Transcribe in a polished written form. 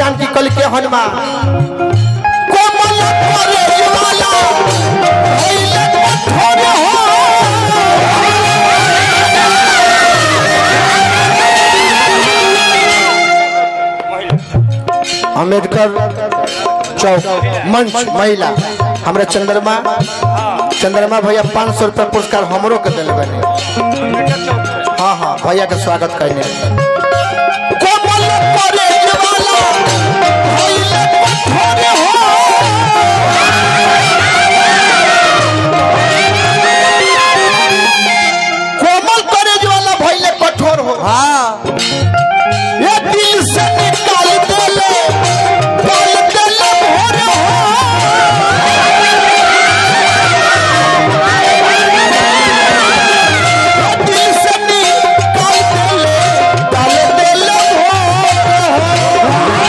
जानकी कल के हनुमान कोमल करे वाला भइले कठोर हो अम्बेडकर चौक मंच महिला हमरा चंद्रमा भैया 500 रुपया पुरस्कार हमरो के दिले बने। हाँ हाँ भैया के स्वागत करने